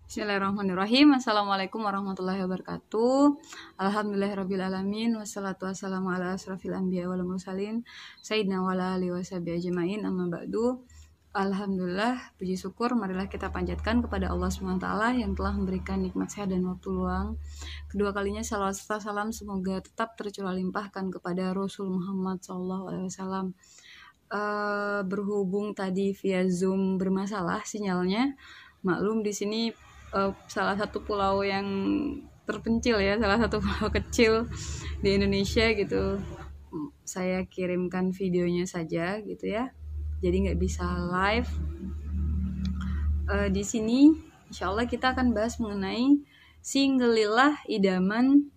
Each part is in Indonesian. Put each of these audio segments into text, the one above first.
Bismillahirrahmanirrahim. Assalamualaikum warahmatullahi wabarakatuh. Alhamdulillahirrabbilalamin. Wassalatu wassalamu ala asrafil anbiya wal mursalin sayyidina wa ala alihi washabihi ajmain, amma ba'du. Alhamdulillah, puji syukur marilah kita panjatkan kepada Allah SWT yang telah memberikan nikmat sehat dan waktu luang. Kedua kalinya salawat serta salam semoga tetap tercurah limpahkan kepada Rasul Muhammad SAW. Berhubung tadi via Zoom bermasalah sinyalnya, maklum di sini salah satu pulau yang terpencil ya, salah satu pulau kecil di Indonesia gitu. Saya kirimkan videonya saja gitu ya, jadi nggak bisa live. Di sini insya Allah kita akan bahas mengenai singgelilah idaman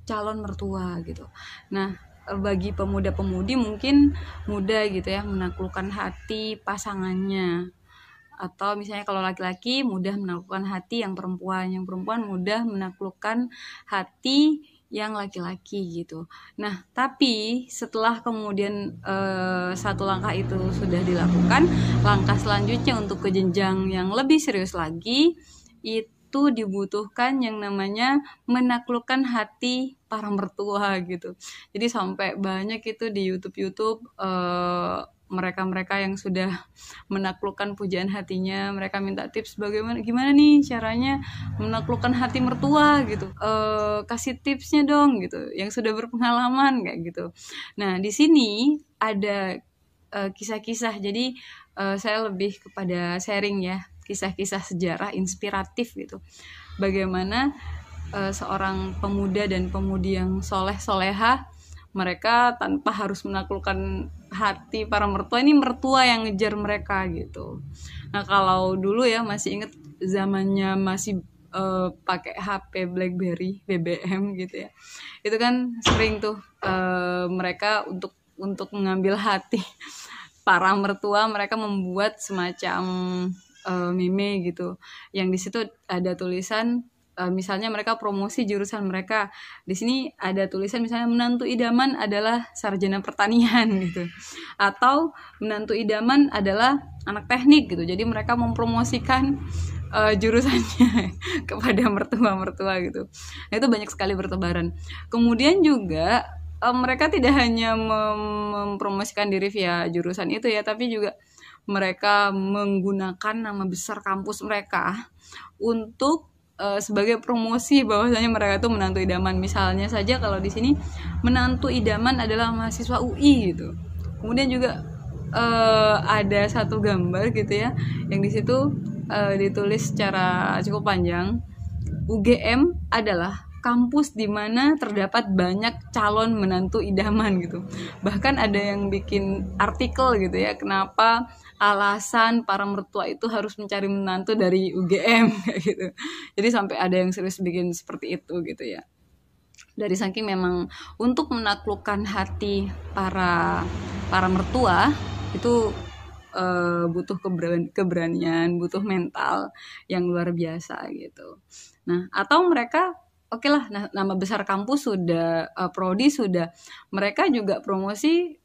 calon mertua gitu. Nah, bagi pemuda-pemudi mungkin mudah gitu ya menaklukkan hati pasangannya, atau misalnya kalau laki-laki mudah menaklukkan hati yang perempuan mudah menaklukkan hati yang laki-laki gitu. Nah, tapi setelah kemudian satu langkah itu sudah dilakukan, langkah selanjutnya untuk ke jenjang yang lebih serius lagi itu dibutuhkan yang namanya menaklukkan hati para mertua gitu. Jadi sampai banyak itu di YouTube mereka-mereka yang sudah menaklukkan pujaan hatinya, mereka minta tips gimana nih caranya menaklukkan hati mertua gitu. Kasih tipsnya dong gitu, yang sudah berpengalaman kayak gitu. Nah, di sini ada kisah-kisah. Jadi saya lebih kepada sharing ya, kisah-kisah sejarah inspiratif gitu. Bagaimana seorang pemuda dan pemudi yang soleh-soleha, mereka tanpa harus menaklukkan hati para mertua, ini mertua yang ngejar mereka gitu. Nah, kalau dulu ya masih inget zamannya masih pakai HP BlackBerry BBM gitu ya, itu kan sering tuh mereka untuk mengambil hati para mertua, mereka membuat semacam meme gitu, yang di situ ada tulisan misalnya mereka promosi jurusan mereka. Di sini ada tulisan misalnya menantu idaman adalah sarjana pertanian gitu. Atau menantu idaman adalah anak teknik gitu. Jadi mereka mempromosikan jurusannya kepada mertua-mertua gitu. Nah, itu banyak sekali bertebaran. Kemudian juga mereka tidak hanya mempromosikan diri via jurusan itu ya, tapi juga mereka menggunakan nama besar kampus mereka untuk sebagai promosi bahwasanya mereka itu menantu idaman. Misalnya saja kalau di sini menantu idaman adalah mahasiswa UI gitu. Kemudian juga ada satu gambar gitu ya, yang di situ ditulis secara cukup panjang, UGM adalah kampus di mana terdapat banyak calon menantu idaman gitu. Bahkan ada yang bikin artikel gitu ya, kenapa alasan para mertua itu harus mencari menantu dari UGM kayak gitu. Jadi sampai ada yang serius bikin seperti itu gitu ya. Dari saking memang untuk menaklukkan hati para mertua itu butuh keberanian, butuh mental yang luar biasa gitu. Nah, atau mereka oke lah, nama besar kampus sudah, prodi sudah, mereka juga promosi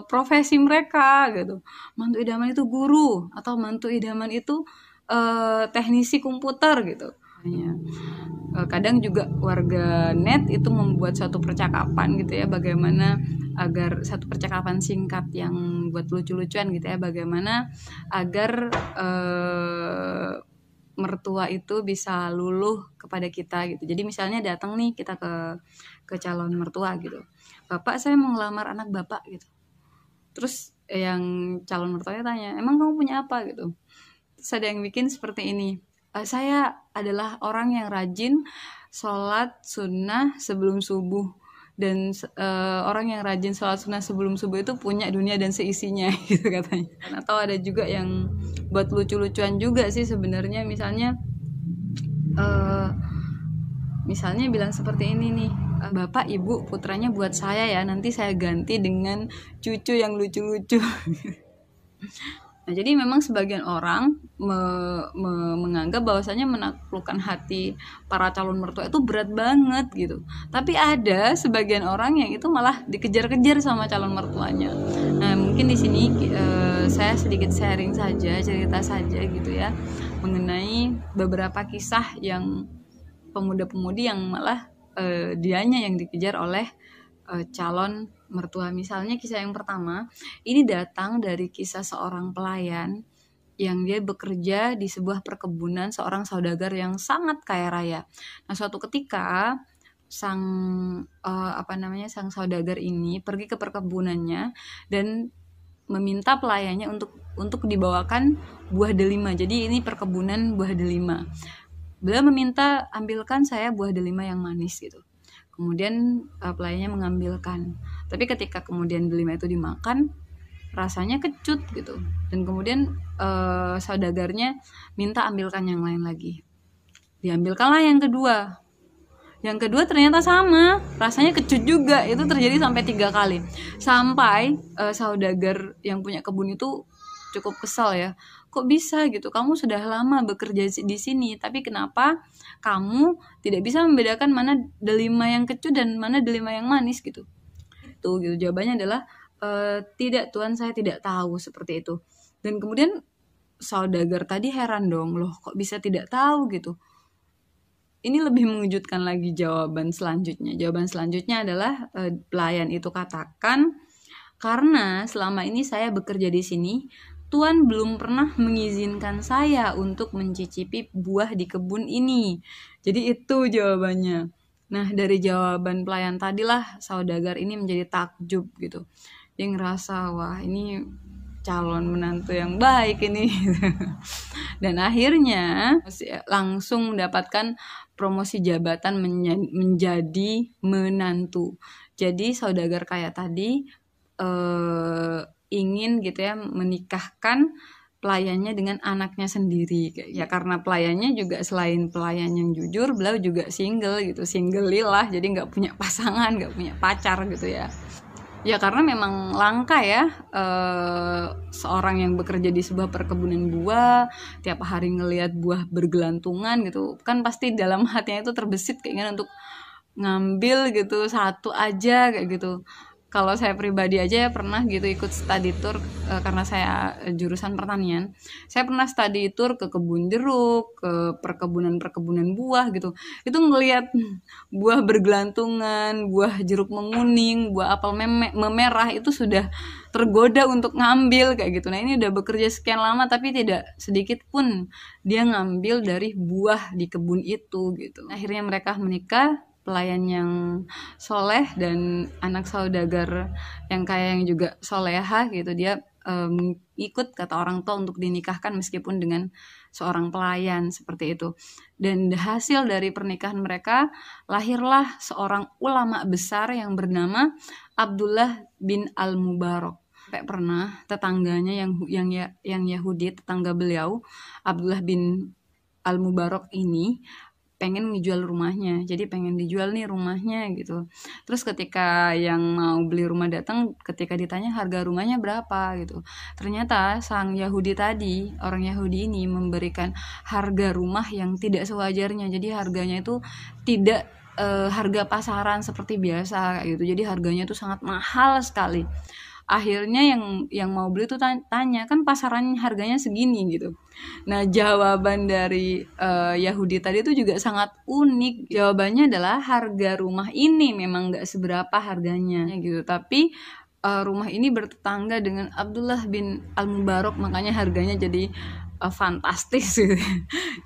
profesi mereka gitu. Mantu idaman itu guru, atau mantu idaman itu teknisi komputer gitu. Kadang juga warga net itu membuat suatu percakapan gitu ya, bagaimana agar satu percakapan singkat yang buat lucu-lucuan gitu ya, bagaimana agar mertua itu bisa luluh kepada kita gitu. Jadi misalnya datang nih kita ke calon mertua gitu, Bapak, saya mau ngelamar anak Bapak gitu. Terus yang calon mertuanya tanya, emang kamu punya apa gitu. Terus ada yang bikin seperti ini, saya adalah orang yang rajin sholat sunnah sebelum subuh, dan orang yang rajin sholat sunnah sebelum subuh itu punya dunia dan seisinya gitu katanya. Atau ada juga yang buat lucu-lucuan juga sih sebenarnya, misalnya bilang seperti ini nih, Bapak Ibu putranya buat saya ya, nanti saya ganti dengan cucu yang lucu-lucu. Nah, jadi memang sebagian orang menganggap bahwasanya menaklukkan hati para calon mertua itu berat banget gitu. Tapi ada sebagian orang yang itu malah dikejar-kejar sama calon mertuanya. Nah, mungkin di sini saya sedikit sharing saja, cerita saja gitu ya. mengenai beberapa kisah yang pemuda-pemudi yang malah dianya yang dikejar oleh calon mertua. Misalnya kisah yang pertama, ini datang dari kisah seorang pelayan yang dia bekerja di sebuah perkebunan seorang saudagar yang sangat kaya raya. Nah, suatu ketika sang sang saudagar ini pergi ke perkebunannya dan meminta pelayannya untuk dibawakan buah delima. Jadi ini perkebunan buah delima. Beliau meminta, ambilkan saya buah delima yang manis gitu. Kemudian pelayannya mengambilkan. Tapi ketika kemudian delima itu dimakan, rasanya kecut gitu. Dan kemudian saudagarnya minta ambilkan yang lain lagi. Diambilkanlah yang kedua. Yang kedua ternyata sama, rasanya kecut juga. Itu terjadi sampai 3 kali. Sampai saudagar yang punya kebun itu cukup kesal ya. Kok bisa gitu? Kamu sudah lama bekerja di sini, tapi kenapa kamu tidak bisa membedakan mana delima yang kecut dan mana delima yang manis gitu? Itu gitu. Jawabannya adalah tidak Tuan, saya tidak tahu, seperti itu. Dan kemudian saudagar tadi heran dong, loh kok bisa tidak tahu gitu. Ini lebih mengejutkan lagi jawaban selanjutnya. Jawaban selanjutnya adalah pelayan itu katakan, karena selama ini saya bekerja di sini, Tuan belum pernah mengizinkan saya untuk mencicipi buah di kebun ini. Jadi itu jawabannya. Nah, dari jawaban pelayan tadilah saudagar ini menjadi takjub gitu. Dia ngerasa, wah ini calon menantu yang baik ini. Dan akhirnya langsung mendapatkan promosi jabatan menjadi menantu. Jadi saudagar kaya tadi ingin gitu ya menikahkan pelayannya dengan anaknya sendiri ya, karena pelayannya juga selain pelayan yang jujur, beliau juga single gitu, single lillah, jadi nggak punya pasangan, nggak punya pacar gitu ya. Ya karena memang langka ya seorang yang bekerja di sebuah perkebunan buah, tiap hari ngelihat buah bergelantungan gitu, kan pasti dalam hatinya itu terbesit keinginan untuk ngambil gitu satu aja kayak gitu. Kalau saya pribadi aja ya pernah gitu ikut study tour karena saya jurusan pertanian. Saya pernah study tour ke kebun jeruk, ke perkebunan buah gitu. Itu ngelihat buah bergelantungan, buah jeruk menguning, buah apel memerah itu sudah tergoda untuk ngambil kayak gitu. Nah, ini udah bekerja sekian lama tapi tidak sedikit pun dia ngambil dari buah di kebun itu gitu. Akhirnya mereka menikah. Pelayan yang soleh dan anak saudagar yang kaya yang juga soleha gitu, dia ikut kata orang tua untuk dinikahkan meskipun dengan seorang pelayan seperti itu. Dan hasil dari pernikahan mereka lahirlah seorang ulama besar yang bernama Abdullah bin Al-Mubarak. Sampai pernah tetangganya yang Yahudi, tetangga beliau Abdullah bin Al-Mubarak ini pengen ngejual rumahnya, jadi pengen dijual nih rumahnya gitu. Terus ketika yang mau beli rumah datang, ketika ditanya harga rumahnya berapa gitu, ternyata sang Yahudi tadi, orang Yahudi ini memberikan harga rumah yang tidak sewajarnya. Jadi harganya itu tidak harga pasaran seperti biasa kayak gitu. Jadi harganya itu sangat mahal sekali. Akhirnya yang mau beli tuh tanya, kan pasaran harganya segini gitu. Nah, jawaban dari Yahudi tadi itu juga sangat unik. Jawabannya adalah harga rumah ini memang gak seberapa harganya gitu, tapi rumah ini bertetangga dengan Abdullah bin Al-Mubarak, makanya harganya jadi fantastis gitu.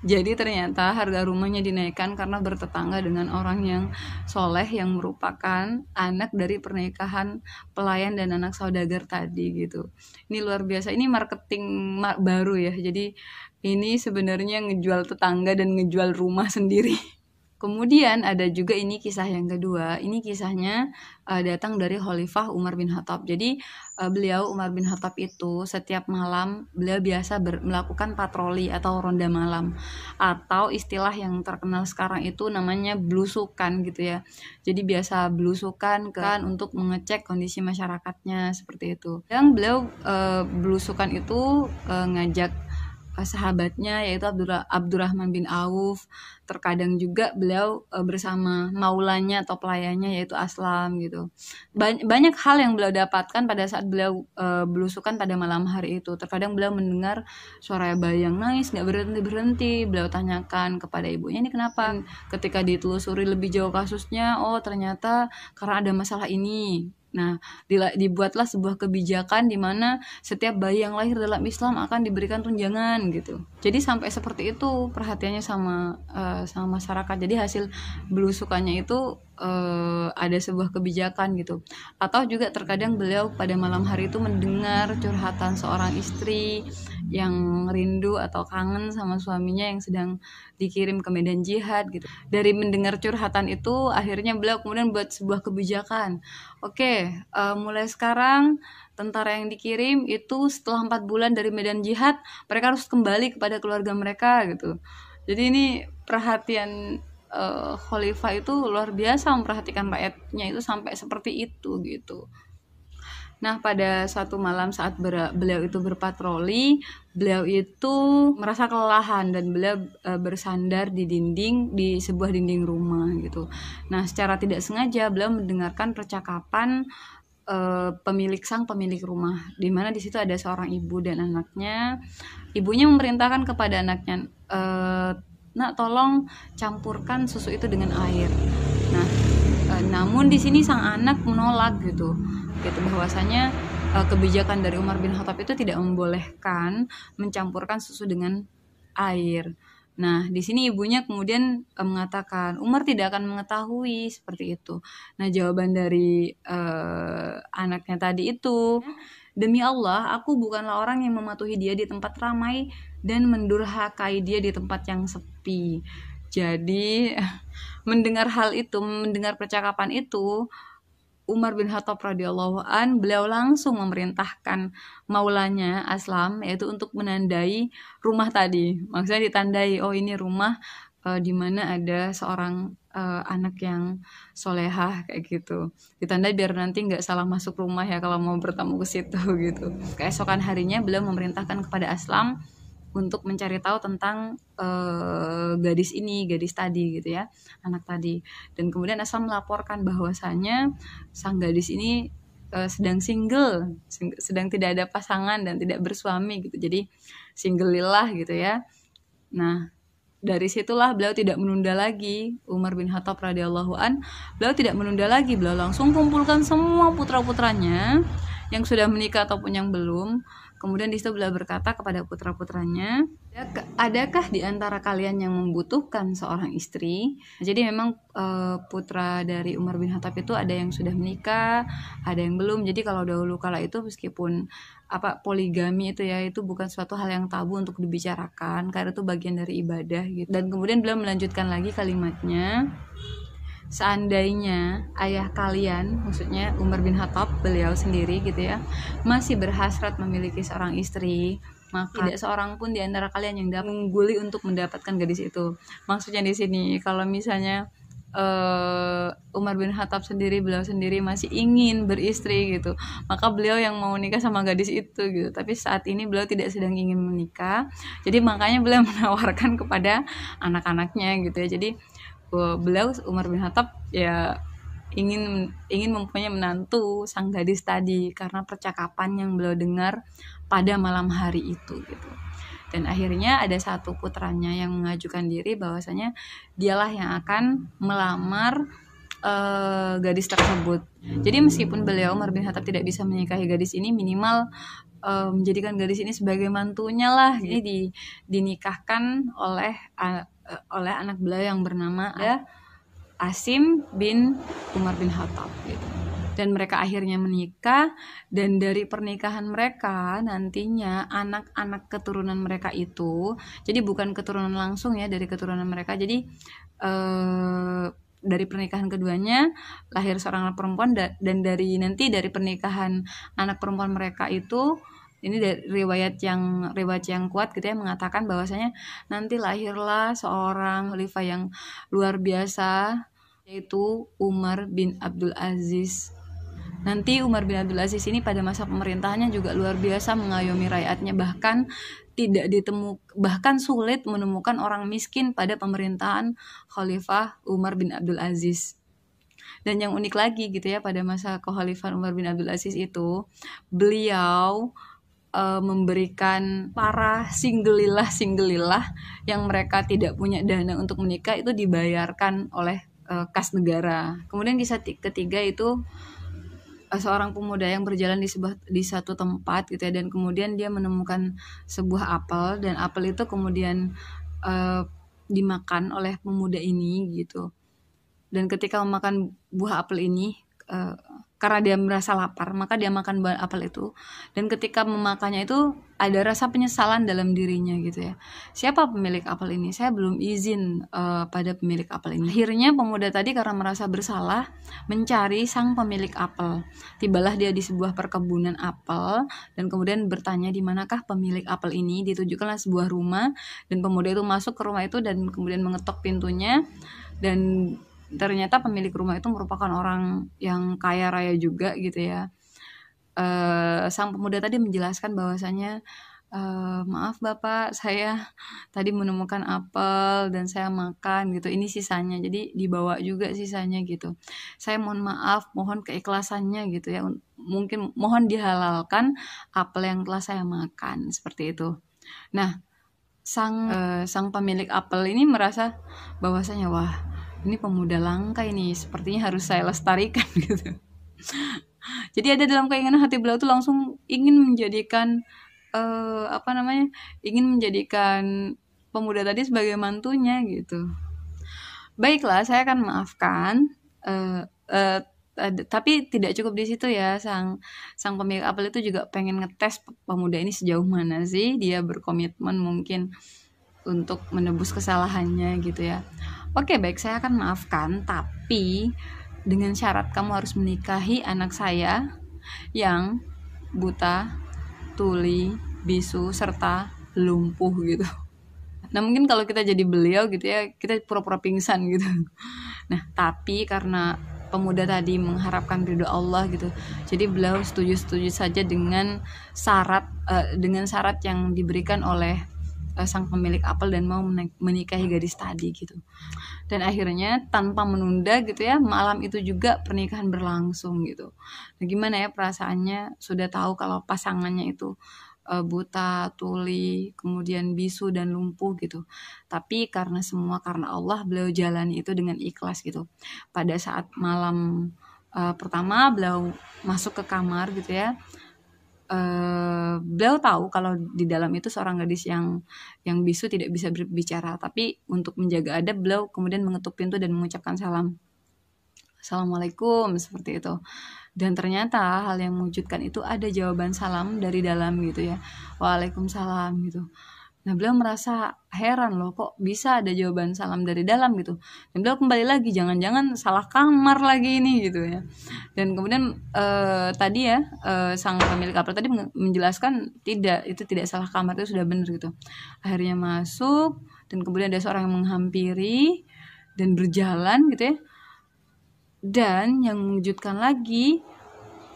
Jadi ternyata harga rumahnya dinaikkan karena bertetangga dengan orang yang soleh yang merupakan anak dari pernikahan pelayan dan anak saudagar tadi gitu. Ini luar biasa, ini marketing baru ya. Jadi ini sebenarnya ngejual tetangga dan ngejual rumah sendiri. Kemudian ada juga ini kisah yang kedua. Ini kisahnya datang dari Khalifah Umar bin Khattab. Jadi beliau Umar bin Khattab itu setiap malam beliau biasa melakukan patroli atau ronda malam, atau istilah yang terkenal sekarang itu namanya belusukan gitu ya. Jadi biasa belusukan kan untuk mengecek kondisi masyarakatnya seperti itu. Yang beliau belusukan itu ngajak sahabatnya yaitu Abdurrahman bin Auf. Terkadang juga beliau bersama maulanya atau pelayannya yaitu Aslam gitu. Banyak hal yang beliau dapatkan pada saat beliau belusukan pada malam hari itu. Terkadang beliau mendengar suara bayi yang nangis nggak berhenti. Beliau tanyakan kepada ibunya, ini kenapa? Ketika ditelusuri lebih jauh kasusnya, oh ternyata karena ada masalah ini. Nah, dibuatlah sebuah kebijakan di mana setiap bayi yang lahir dalam Islam akan diberikan tunjangan gitu. Jadi sampai seperti itu perhatiannya sama masyarakat. Jadi hasil belusukannya itu ada sebuah kebijakan gitu. Atau juga terkadang beliau pada malam hari itu mendengar curhatan seorang istri yang rindu atau kangen sama suaminya yang sedang dikirim ke medan jihad gitu. Dari mendengar curhatan itu akhirnya beliau kemudian buat sebuah kebijakan. Oke, mulai sekarang tentara yang dikirim itu setelah 4 bulan dari medan jihad mereka harus kembali kepada keluarga mereka gitu. Jadi ini perhatian khalifah itu luar biasa memperhatikan rakyatnya itu sampai seperti itu gitu. Nah, pada suatu malam saat beliau itu berpatroli, beliau itu merasa kelelahan dan beliau bersandar di sebuah dinding rumah gitu. Nah, secara tidak sengaja beliau mendengarkan percakapan pemilik rumah, di mana di situ ada seorang ibu dan anaknya. Ibunya memerintahkan kepada anaknya, nak tolong campurkan susu itu dengan air. Nah, namun di sini sang anak menolak gitu bahwasanya kebijakan dari Umar bin Khattab itu tidak membolehkan mencampurkan susu dengan air. Nah, di sini ibunya kemudian mengatakan Umar tidak akan mengetahui seperti itu. Nah, jawaban dari anaknya tadi itu, demi Allah, aku bukanlah orang yang mematuhi dia di tempat ramai dan mendurhakai dia di tempat yang sepi. Jadi mendengar hal itu, mendengar percakapan itu, Umar bin Khattab radhiyallahu an, beliau langsung memerintahkan maulanya Aslam yaitu untuk menandai rumah tadi. Maksudnya ditandai, oh ini rumah di mana ada seorang anak yang solehah kayak gitu. Ditandai biar nanti nggak salah masuk rumah ya kalau mau bertamu ke situ gitu. Keesokan harinya beliau memerintahkan kepada Aslam untuk mencari tahu tentang gadis tadi gitu ya, anak tadi. Dan kemudian Aslam melaporkan bahwasanya sang gadis ini sedang single, sedang tidak ada pasangan dan tidak bersuami gitu. Jadi single lillah gitu ya. Nah, dari situlah beliau tidak menunda lagi. Umar bin Khattab radhiyallahu an, beliau tidak menunda lagi, beliau langsung kumpulkan semua putra-putranya yang sudah menikah ataupun yang belum. Kemudian di situ beliau berkata kepada putra-putranya, adakah di antara kalian yang membutuhkan seorang istri? Jadi memang putra dari Umar bin Khattab itu ada yang sudah menikah, ada yang belum. Jadi kalau dahulu kala itu meskipun poligami itu ya, itu bukan suatu hal yang tabu untuk dibicarakan karena itu bagian dari ibadah gitu. Dan kemudian beliau melanjutkan lagi kalimatnya, seandainya ayah kalian, maksudnya Umar bin Khattab, beliau sendiri gitu ya, masih berhasrat memiliki seorang istri, maka tidak seorang pun di antara kalian yang dapat mengguli untuk mendapatkan gadis itu. Maksudnya di sini kalau misalnya Umar bin Khattab sendiri, beliau sendiri masih ingin beristri gitu, maka beliau yang mau nikah sama gadis itu gitu. Tapi saat ini beliau tidak sedang ingin menikah, jadi makanya beliau menawarkan kepada anak-anaknya gitu ya. Jadi beliau Umar bin Khattab ya ingin mempunyai menantu sang gadis tadi karena percakapan yang beliau dengar pada malam hari itu gitu. Dan akhirnya ada satu putranya yang mengajukan diri bahwasanya dialah yang akan melamar gadis tersebut. Jadi meskipun beliau Umar bin Khattab tidak bisa menikahi gadis ini, minimal menjadikan gadis ini sebagai mantunya lah. Jadi dinikahkan oleh anak beliau yang bernama Asim bin Umar bin Khattab gitu. Dan mereka akhirnya menikah, dan dari pernikahan mereka nantinya anak-anak keturunan mereka itu, jadi bukan keturunan langsung ya dari keturunan mereka, jadi dari pernikahan keduanya lahir seorang anak perempuan, dan dari pernikahan anak perempuan mereka itu, ini dari riwayat yang kuat gitu ya, mengatakan bahwasanya nanti lahirlah seorang khalifah yang luar biasa, yaitu Umar bin Abdul Aziz. Nanti Umar bin Abdul Aziz ini pada masa pemerintahannya juga luar biasa mengayomi rakyatnya, bahkan tidak bahkan sulit menemukan orang miskin pada pemerintahan Khalifah Umar bin Abdul Aziz. Dan yang unik lagi gitu ya, pada masa kekhalifahan Umar bin Abdul Aziz itu, beliau memberikan para singgelilah yang mereka tidak punya dana untuk menikah itu dibayarkan oleh kas negara. Kemudian kisah ketiga itu seorang pemuda yang berjalan di satu tempat gitu ya, dan kemudian dia menemukan sebuah apel, dan apel itu kemudian dimakan oleh pemuda ini gitu. Dan ketika memakan buah apel ini, karena dia merasa lapar, maka dia makan buah apel itu. Dan ketika memakannya itu ada rasa penyesalan dalam dirinya gitu ya. Siapa pemilik apel ini? Saya belum izin pada pemilik apel ini. Akhirnya pemuda tadi karena merasa bersalah mencari sang pemilik apel. Tibalah dia di sebuah perkebunan apel dan kemudian bertanya di manakah pemilik apel ini. Ditunjukkanlah sebuah rumah dan pemuda itu masuk ke rumah itu dan kemudian mengetok pintunya, dan ternyata pemilik rumah itu merupakan orang yang kaya raya juga gitu ya. Sang pemuda tadi menjelaskan bahwasanya, maaf Bapak, saya tadi menemukan apel dan saya makan gitu, ini sisanya, jadi dibawa juga sisanya gitu. Saya mohon maaf, mohon keikhlasannya gitu ya, mungkin mohon dihalalkan apel yang telah saya makan, seperti itu. Nah, sang pemilik apel ini merasa bahwasanya wah, ini pemuda langka ini, sepertinya harus saya lestarikan gitu. Jadi ada dalam keinginan hati beliau tuh langsung ingin menjadikan ingin menjadikan pemuda tadi sebagai mantunya gitu. Baiklah, saya akan maafkan, tapi tidak cukup di situ ya. Sang pemilik apel itu juga pengen ngetes pemuda ini sejauh mana sih dia berkomitmen mungkin untuk menebus kesalahannya gitu ya. Oke, baik, saya akan maafkan, tapi dengan syarat kamu harus menikahi anak saya yang buta, tuli, bisu, serta lumpuh gitu. Nah, mungkin kalau kita jadi beliau gitu ya, kita pura-pura pingsan gitu. Nah, tapi karena pemuda tadi mengharapkan ridho Allah gitu, jadi beliau setuju saja dengan syarat yang diberikan oleh sang pemilik apel dan mau menikahi gadis tadi gitu. Dan akhirnya tanpa menunda gitu ya, malam itu juga pernikahan berlangsung gitu. Nah, gimana ya perasaannya, sudah tahu kalau pasangannya itu buta, tuli, kemudian bisu dan lumpuh gitu. Tapi karena Allah, beliau jalani itu dengan ikhlas gitu. Pada saat malam pertama beliau masuk ke kamar gitu ya, beliau tahu kalau di dalam itu seorang gadis yang bisu tidak bisa berbicara, tapi untuk menjaga adab beliau kemudian mengetuk pintu dan mengucapkan salam, Assalamualaikum, seperti itu. Dan ternyata hal yang mengejutkan itu ada jawaban salam dari dalam gitu ya, Waalaikumsalam gitu. Nah, beliau merasa heran loh, kok bisa ada jawaban salam dari dalam gitu. Dan beliau kembali lagi, jangan-jangan salah kamar lagi ini gitu ya. Dan kemudian tadi ya, sang pemilik apel tadi menjelaskan itu tidak salah kamar, itu sudah benar gitu. Akhirnya masuk dan kemudian ada seorang yang menghampiri dan berjalan gitu ya. Dan yang mengejutkan lagi,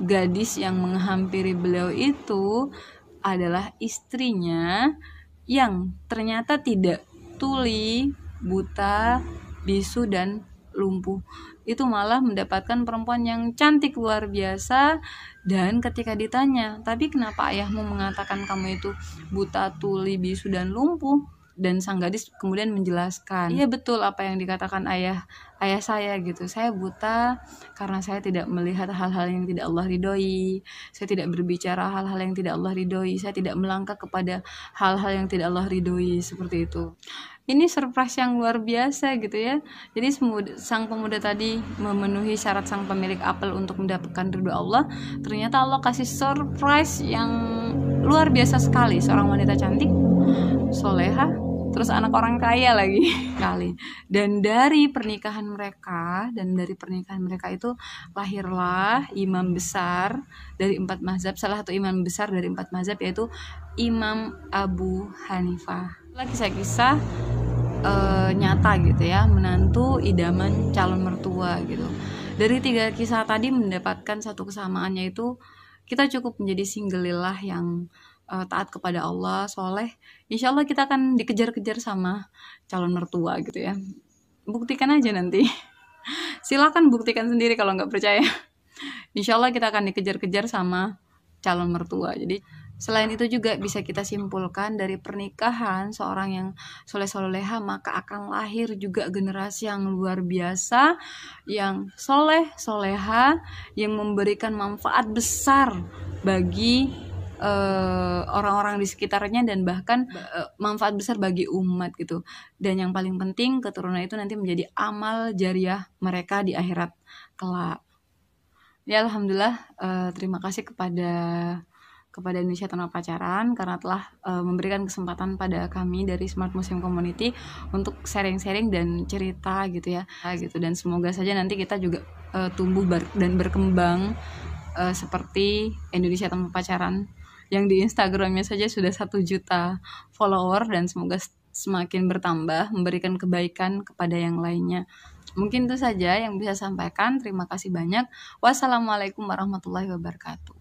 gadis yang menghampiri beliau itu adalah istrinya yang ternyata tidak tuli, buta, bisu, dan lumpuh. Itu malah mendapatkan perempuan yang cantik luar biasa. Dan ketika ditanya, tapi kenapa ayahmu mengatakan kamu itu buta, tuli, bisu, dan lumpuh? Dan sang gadis kemudian menjelaskan, iya betul apa yang dikatakan ayah saya gitu. Saya buta karena saya tidak melihat hal-hal yang tidak Allah ridhoi. Saya tidak berbicara hal-hal yang tidak Allah ridhoi. Saya tidak melangkah kepada hal-hal yang tidak Allah ridhoi, seperti itu. Ini surprise yang luar biasa gitu ya. Jadi sang pemuda tadi memenuhi syarat sang pemilik apel untuk mendapatkan ridho Allah. Ternyata Allah kasih surprise yang luar biasa sekali. Seorang wanita cantik, soleha, terus anak orang kaya lagi kali. Dan dari pernikahan mereka itu lahirlah imam besar dari 4 mazhab, salah satu imam besar dari 4 mazhab yaitu Imam Abu Hanifah. Kisah-kisah nyata gitu ya, menantu idaman calon mertua gitu. Dari 3 kisah tadi mendapatkan satu kesamaan, yaitu kita cukup menjadi singgelilah yang taat kepada Allah, soleh, insya Allah kita akan dikejar-kejar sama calon mertua gitu ya. Buktikan aja nanti. Silakan buktikan sendiri kalau nggak percaya. Insya Allah kita akan dikejar-kejar sama calon mertua. Jadi selain itu juga bisa kita simpulkan dari pernikahan seorang yang soleh-soleha, maka akan lahir juga generasi yang luar biasa, yang soleh-soleha, yang memberikan manfaat besar bagi orang-orang di sekitarnya, dan bahkan manfaat besar bagi umat gitu. Dan yang paling penting, keturunan itu nanti menjadi amal jariah mereka di akhirat kelak. Ya alhamdulillah, terima kasih kepada Indonesia Tanpa Pacaran karena telah memberikan kesempatan pada kami dari Smart Muslim Community untuk sharing-sharing dan cerita gitu ya, gitu. Dan semoga saja nanti kita juga tumbuh dan berkembang seperti Indonesia Tanpa Pacaran yang di Instagramnya saja sudah 1 juta follower, dan semoga semakin bertambah, memberikan kebaikan kepada yang lainnya. Mungkin itu saja yang bisa saya sampaikan. Terima kasih banyak. Wassalamualaikum warahmatullahi wabarakatuh.